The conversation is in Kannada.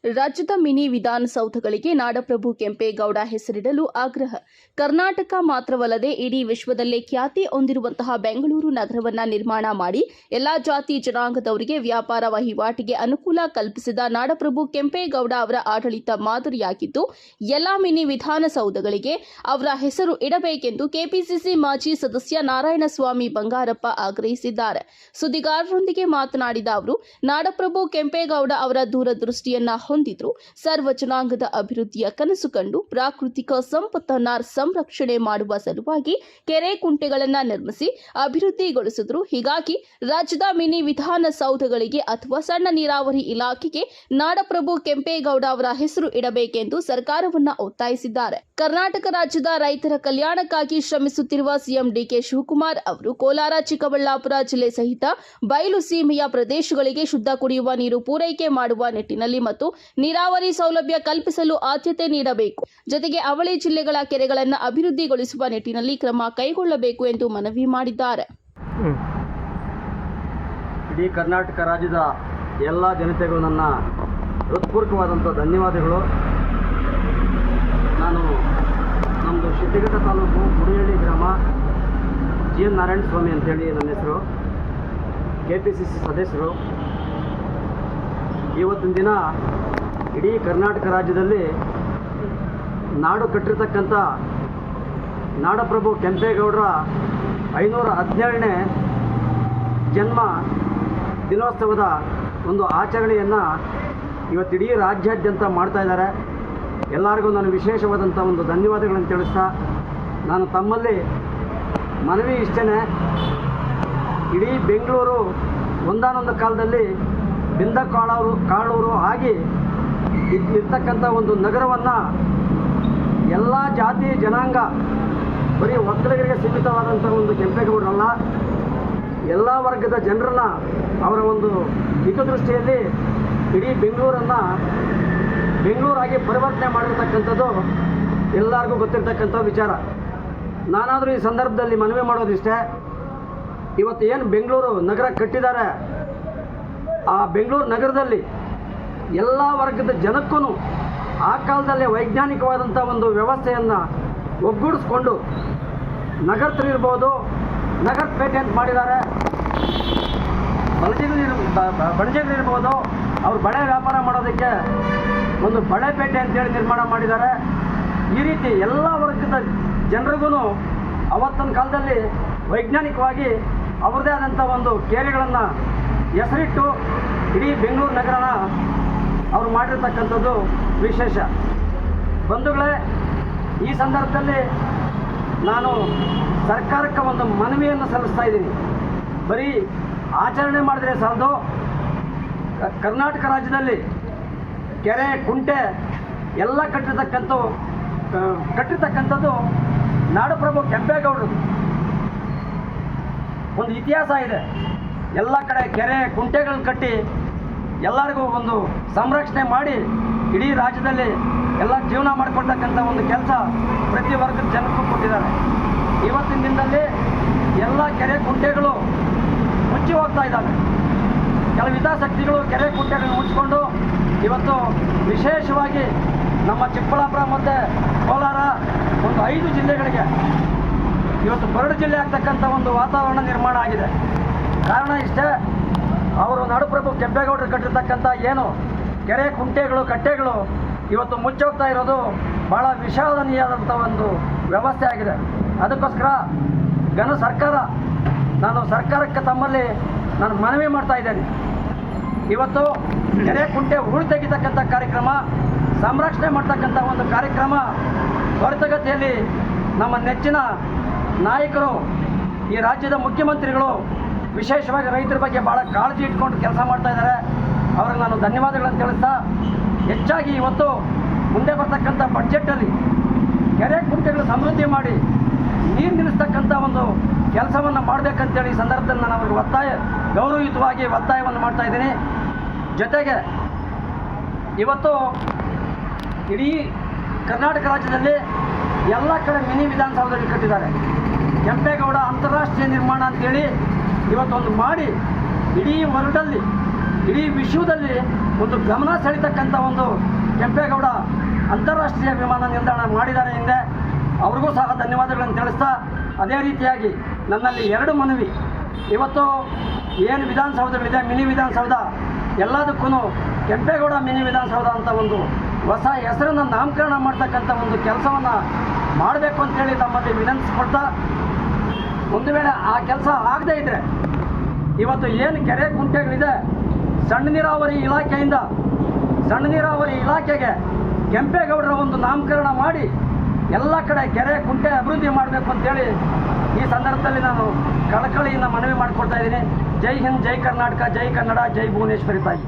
ರಾಜ್ಯದ ಮಿನಿ ವಿಧಾನಸೌಧಗಳಿಗೆ ನಾಡಪ್ರಭು ಕೆಂಪೇಗೌಡ ಹೆಸರಿಡಲು ಆಗ್ರಹ. ಕರ್ನಾಟಕ ಮಾತ್ರವಲ್ಲದೆ ಇಡೀ ವಿಶ್ವದಲ್ಲೇ ಖ್ಯಾತಿ ಹೊಂದಿರುವಂತಹ ಬೆಂಗಳೂರು ನಗರವನ್ನು ನಿರ್ಮಾಣ ಮಾಡಿ ಎಲ್ಲಾ ಜಾತಿ ಜನಾಂಗದವರಿಗೆ ವ್ಯಾಪಾರ ವಹಿವಾಟಿಗೆ ಅನುಕೂಲ ಕಲ್ಪಿಸಿದ ನಾಡಪ್ರಭು ಕೆಂಪೇಗೌಡ ಅವರ ಆಡಳಿತ ಮಾದರಿಯಾಗಿದ್ದು, ಎಲ್ಲಾ ಮಿನಿ ವಿಧಾನಸೌಧಗಳಿಗೆ ಅವರ ಹೆಸರು ಇಡಬೇಕೆಂದು ಕೆಪಿಸಿಸಿ ಮಾಜಿ ಸದಸ್ಯ ನಾರಾಯಣಸ್ವಾಮಿ ಬಂಗಾರಪ್ಪ ಆಗ್ರಹಿಸಿದ್ದಾರೆ. ಸುದ್ದಿಗಾರರೊಂದಿಗೆ ಮಾತನಾಡಿದ ಅವರು, ನಾಡಪ್ರಭು ಕೆಂಪೇಗೌಡ ಅವರ ದೂರದೃಷ್ಟಿಯನ್ನ ಹೊಂದಿದ್ರು. ಸರ್ವ ಜನಾಂಗದ ಅಭಿವೃದ್ಧಿಯ ಕನಸು ಕಂಡು ಪ್ರಾಕೃತಿಕ ಸಂಪತ್ತನ್ನ ಸಂರಕ್ಷಣೆ ಮಾಡುವ ಸಲುವಾಗಿ ಕೆರೆ ಕುಂಟೆಗಳನ್ನು ನಿರ್ಮಿಸಿ ಅಭಿವೃದ್ಧಿಗೊಳಿಸಿದ್ರು. ಹೀಗಾಗಿ ರಾಜ್ಯದ ಮಿನಿ ವಿಧಾನಸೌಧಗಳಿಗೆ ಅಥವಾ ಸಣ್ಣ ನೀರಾವರಿ ಇಲಾಖೆಗೆ ನಾಡಪ್ರಭು ಕೆಂಪೇಗೌಡ ಅವರ ಹೆಸರು ಇಡಬೇಕೆಂದು ಸರ್ಕಾರವನ್ನ ಒತ್ತಾಯಿಸಿದ್ದಾರೆ. ಕರ್ನಾಟಕ ರಾಜ್ಯದ ರೈತರ ಕಲ್ಯಾಣಕ್ಕಾಗಿ ಶ್ರಮಿಸುತ್ತಿರುವ ಸಿಎಂ ಡಿಕೆ ಶಿವಕುಮಾರ್ ಅವರು ಕೋಲಾರ, ಚಿಕ್ಕಬಳ್ಳಾಪುರ ಜಿಲ್ಲೆ ಸಹಿತ ಬಯಲು ಸೀಮೆಯ ಪ್ರದೇಶಗಳಿಗೆ ಶುದ್ಧ ಕುಡಿಯುವ ನೀರು ಪೂರೈಕೆ ಮಾಡುವ ನಿಟ್ಟಿನಲ್ಲಿ ಮತ್ತು ನೀರಾವರಿ ಸೌಲಭ್ಯ ಕಲ್ಪಿಸಲು ಆದ್ಯತೆ ನೀಡಬೇಕು. ಜೊತೆಗೆ ಅವಳಿ ಜಿಲ್ಲೆಗಳ ಕೆರೆಗಳನ್ನು ಅಭಿವೃದ್ಧಿಗೊಳಿಸುವ ನಿಟ್ಟಿನಲ್ಲಿ ಕ್ರಮ ಕೈಗೊಳ್ಳಬೇಕು ಎಂದು ಮನವಿ ಮಾಡಿದ್ದಾರೆ. ಇಡೀ ಕರ್ನಾಟಕ ರಾಜ್ಯದ ಎಲ್ಲ ಜನತೆಗೂ ನನ್ನ ಹೃತ್ಪೂರ್ವಕವಾದಂಥ ಧನ್ಯವಾದಗಳು. ನಾನು ನಮ್ಮದು ಶಿಡ್ಲಘಟ್ಟ ತಾಲೂಕು ಗುಡಿಹಳ್ಳಿ ಗ್ರಾಮ, GN ನಾರಾಯಣಸ್ವಾಮಿ ಅಂತೇಳಿ ನನ್ನ ಹೆಸರು, KPCC ಸದಸ್ಯರು. ಇವತ್ತಿನ ದಿನ ಇಡೀ ಕರ್ನಾಟಕ ರಾಜ್ಯದಲ್ಲಿ ನಾಡು ಕಟ್ಟಿರ್ತಕ್ಕಂಥ ನಾಡಪ್ರಭು ಕೆಂಪೇಗೌಡರ 517ನೇ ಜನ್ಮ ದಿನೋತ್ಸವದ ಒಂದು ಆಚರಣೆಯನ್ನು ಇವತ್ತು ಇಡೀ ರಾಜ್ಯಾದ್ಯಂತ ಮಾಡ್ತಾ ಇದ್ದಾರೆ. ಎಲ್ಲರಿಗೂ ನಾನು ವಿಶೇಷವಾದಂಥ ಒಂದು ಧನ್ಯವಾದಗಳನ್ನು ತಿಳಿಸ್ತಾ, ನಾನು ತಮ್ಮಲ್ಲಿ ಮನವಿ ಇಷ್ಟೇ, ಇಡೀ ಬೆಂಗಳೂರು ಒಂದಾನೊಂದು ಕಾಲದಲ್ಲಿ ಬಿಂದ ಕಾಳೂರು ಆಗಿ ಇರ್ತಕ್ಕಂಥ ಒಂದು ನಗರವನ್ನು ಎಲ್ಲ ಜಾತಿ ಜನಾಂಗ, ಬರೀ ಒಕ್ಕಲಿಗರಿಗೆ ಸೀಮಿತವಾದಂಥ ಒಂದು ಕೆಂಪೇಗೌಡರಲ್ಲ, ಎಲ್ಲ ವರ್ಗದ ಜನರನ್ನ ಅವರ ಒಂದು ಹಿತದೃಷ್ಟಿಯಲ್ಲಿ ಇಡೀ ಬೆಂಗಳೂರಾಗಿ ಪರಿವರ್ತನೆ ಮಾಡಿರ್ತಕ್ಕಂಥದ್ದು ಎಲ್ಲರಿಗೂ ಗೊತ್ತಿರ್ತಕ್ಕಂಥ ವಿಚಾರ. ನಾನಾದರೂ ಈ ಸಂದರ್ಭದಲ್ಲಿ ಮನವಿ ಮಾಡೋದಿಷ್ಟೇ, ಇವತ್ತು ಏನು ಬೆಂಗಳೂರು ನಗರ ಕಟ್ಟಿದ್ದಾರೆ, ಆ ಬೆಂಗಳೂರು ನಗರದಲ್ಲಿ ಎಲ್ಲ ವರ್ಗದ ಜನಕ್ಕೂ ಆ ಕಾಲದಲ್ಲೇ ವೈಜ್ಞಾನಿಕವಾದಂಥ ಒಂದು ವ್ಯವಸ್ಥೆಯನ್ನು ಒಗ್ಗೂಡಿಸ್ಕೊಂಡು ನಗರದಲ್ಲಿರ್ಬೋದು, ನಗರಪೇಟೆ ಅಂತ ಮಾಡಿದ್ದಾರೆ, ಬಣಜಿಗಳಿರ್ಬೋದು, ಅವರು ಬಳೆ ವ್ಯಾಪಾರ ಮಾಡೋದಕ್ಕೆ ಒಂದು ಬಳೆಪೇಟೆ ಅಂತೇಳಿ ನಿರ್ಮಾಣ ಮಾಡಿದ್ದಾರೆ. ಈ ರೀತಿ ಎಲ್ಲ ವರ್ಗದ ಜನರಿಗೂ ಅವತ್ತಿನ ಕಾಲದಲ್ಲಿ ವೈಜ್ಞಾನಿಕವಾಗಿ ಅವ್ರದ್ದೇ ಆದಂಥ ಒಂದು ಕೆರೆಗಳನ್ನು ಹೆಸರಿಟ್ಟು ಇಡೀ ಬೆಂಗಳೂರು ನಗರನ ಅವರು ಮಾಡಿರ್ತಕ್ಕಂಥದ್ದು ವಿಶೇಷ. ಬಂಧುಗಳೇ, ಈ ಸಂದರ್ಭದಲ್ಲಿ ನಾನು ಸರ್ಕಾರಕ್ಕೆ ಒಂದು ಮನವಿಯನ್ನು ಸಲ್ಲಿಸ್ತಾ ಇದ್ದೀನಿ. ಬರೀ ಆಚರಣೆ ಮಾಡಿದ್ರೆ ಸಾಲದು, ಕರ್ನಾಟಕ ರಾಜ್ಯದಲ್ಲಿ ಕೆರೆ ಕುಂಟೆ ಎಲ್ಲ ಕಟ್ಟಿರ್ತಕ್ಕಂಥದ್ದು ನಾಡಪ್ರಭು ಕೆಂಪೇಗೌಡರು. ಒಂದು ಇತಿಹಾಸ ಇದೆ. ಎಲ್ಲ ಕಡೆ ಕೆರೆ ಕುಂಟೆಗಳು ಕಟ್ಟಿ ಎಲ್ಲರಿಗೂ ಒಂದು ಸಂರಕ್ಷಣೆ ಮಾಡಿ ಇಡೀ ರಾಜ್ಯದಲ್ಲಿ ಎಲ್ಲ ಜೀವನ ಮಾಡಿಕೊಡ್ತಕ್ಕಂಥ ಒಂದು ಕೆಲಸ ಪ್ರತಿ ವರ್ಗದ ಜನಕ್ಕೂ ಕೊಟ್ಟಿದ್ದಾರೆ. ಇವತ್ತಿನ ದಿನದಲ್ಲಿ ಎಲ್ಲ ಕೆರೆ ಕುಂಟೆಗಳು ಮುಚ್ಚಿ ಹೋಗ್ತಾ ಇದ್ದಾವೆ. ಕೆಲವು ಹಿತಾಸಕ್ತಿಗಳು ಕೆರೆ ಕುಂಟೆಗಳನ್ನು ಮುಚ್ಚಿಕೊಂಡು ಇವತ್ತು ವಿಶೇಷವಾಗಿ ನಮ್ಮ ಚಿಕ್ಕಬಳ್ಳಾಪುರ ಮತ್ತು ಕೋಲಾರ ಒಂದು 5 ಜಿಲ್ಲೆಗಳಿಗೆ ಇವತ್ತು ಬರಡು ಜಿಲ್ಲೆ ಆಗ್ತಕ್ಕಂಥ ಒಂದು ವಾತಾವರಣ ನಿರ್ಮಾಣ ಆಗಿದೆ. ಕಾರಣ ಇಷ್ಟೇ, ಅವರು ನಾಡಪ್ರಭು ಕೆಂಪೇಗೌಡರು ಕಟ್ಟಿರ್ತಕ್ಕಂಥ ಏನು ಕೆರೆ ಕುಂಟೆಗಳು ಕಟ್ಟೆಗಳು ಇವತ್ತು ಮುಚ್ಚೋಗ್ತಾ ಇರೋದು ಭಾಳ ವಿಷಾದನೀಯವಾದಂಥ ಒಂದು ವ್ಯವಸ್ಥೆ ಆಗಿದೆ. ಅದಕ್ಕೋಸ್ಕರ ನಾನು ಸರ್ಕಾರಕ್ಕೆ ತಮ್ಮಲ್ಲಿ ನಾನು ಮನವಿ ಮಾಡ್ತಾ ಇದ್ದೇನೆ. ಇವತ್ತು ಕೆರೆ ಕುಂಟೆ ಹೂಳು ತೆಗಿತಕ್ಕಂಥ ಕಾರ್ಯಕ್ರಮ, ಸಂರಕ್ಷಣೆ ಮಾಡ್ತಕ್ಕಂಥ ಒಂದು ಕಾರ್ಯಕ್ರಮ ತ್ವರಿತಗತಿಯಲ್ಲಿ ನಮ್ಮ ನೆಚ್ಚಿನ ನಾಯಕರು, ಈ ರಾಜ್ಯದ ಮುಖ್ಯಮಂತ್ರಿಗಳು ವಿಶೇಷವಾಗಿ ರೈತರ ಬಗ್ಗೆ ಭಾಳ ಕಾಳಜಿ ಇಟ್ಕೊಂಡು ಕೆಲಸ ಮಾಡ್ತಾ ಇದ್ದಾರೆ. ಅವ್ರಿಗೆ ನಾನು ಧನ್ಯವಾದಗಳನ್ನು ತಿಳಿಸ್ತಾ, ಹೆಚ್ಚಾಗಿ ಇವತ್ತು ಮುಂದೆ ಬರ್ತಕ್ಕಂಥ ಬಡ್ಜೆಟಲ್ಲಿ ಕೆರೆ ಕುಂಟೆಗಳು ಸಮೃದ್ಧಿ ಮಾಡಿ ನೀರು ನಿಲ್ಲಿಸ್ತಕ್ಕಂಥ ಒಂದು ಕೆಲಸವನ್ನು ಮಾಡಬೇಕಂತೇಳಿ ಈ ಸಂದರ್ಭದಲ್ಲಿ ನಾನು ಅವ್ರಿಗೆ ಗೌರವಯುತವಾಗಿ ಒತ್ತಾಯವನ್ನು ಮಾಡ್ತಾ ಇದ್ದೀನಿ. ಜೊತೆಗೆ ಇವತ್ತು ಇಡೀ ಕರ್ನಾಟಕ ರಾಜ್ಯದಲ್ಲಿ ಎಲ್ಲ ಕಡೆ ಮಿನಿ ವಿಧಾನಸೌಧಗಳು ಕಟ್ಟಿದ್ದಾರೆ. ಕೆಂಪೇಗೌಡ ಅಂತಾರಾಷ್ಟ್ರೀಯ ನಿರ್ಮಾಣ ಅಂತೇಳಿ ಇವತ್ತೊಂದು ಮಾಡಿ ಇಡೀ ವರ್ಲ್ಡಲ್ಲಿ ಇಡೀ ವಿಶ್ವದಲ್ಲಿ ಒಂದು ಗಮನ ಸೆಳೀತಕ್ಕಂಥ ಒಂದು ಕೆಂಪೇಗೌಡ ಅಂತಾರಾಷ್ಟ್ರೀಯ ವಿಮಾನ ನಿಲ್ದಾಣ ಮಾಡಿದ್ದಾರೆ ಹಿಂದೆ. ಅವ್ರಿಗೂ ಸಹ ಧನ್ಯವಾದಗಳನ್ನು ತಿಳಿಸ್ತಾ, ಅದೇ ರೀತಿಯಾಗಿ ನನ್ನಲ್ಲಿ 2 ಮನವಿ. ಇವತ್ತು ಏನು ವಿಧಾನಸೌಧಗಳಿದೆ, ಮಿನಿ ವಿಧಾನಸೌಧ, ಎಲ್ಲದಕ್ಕೂ ಕೆಂಪೇಗೌಡ ಮಿನಿ ವಿಧಾನಸೌಧ ಅಂತ ಒಂದು ಹೊಸ ಹೆಸರನ್ನು ನಾಮಕರಣ ಮಾಡ್ತಕ್ಕಂಥ ಒಂದು ಕೆಲಸವನ್ನು ಮಾಡಬೇಕು ಅಂತೇಳಿ ತಮ್ಮಲ್ಲಿ ವಿನಂತಿಸ್ಕೊಳ್ತಾ, ಒಂದು ವೇಳೆ ಆ ಕೆಲಸ ಆಗದೇ ಇದ್ದರೆ ಇವತ್ತು ಏನು ಕೆರೆ ಕುಂಟೆಗಳಿದೆ, ಸಣ್ಣ ನೀರಾವರಿ ಇಲಾಖೆಗೆ ಕೆಂಪೇಗೌಡರ ಒಂದು ನಾಮಕರಣ ಮಾಡಿ ಎಲ್ಲ ಕಡೆ ಕೆರೆ ಕುಂಟೆ ಅಭಿವೃದ್ಧಿ ಮಾಡಬೇಕು ಅಂತೇಳಿ ಈ ಸಂದರ್ಭದಲ್ಲಿ ನಾನು ಕಳಕಳಿಯಿಂದ ಮನವಿ ಮಾಡಿಕೊಡ್ತಾ ಇದ್ದೀನಿ. ಜೈ ಹಿಂದ್, ಜೈ ಕರ್ನಾಟಕ, ಜೈ ಕನ್ನಡ, ಜೈ ಭುವನೇಶ್ವರಿ ತಾಯಿ.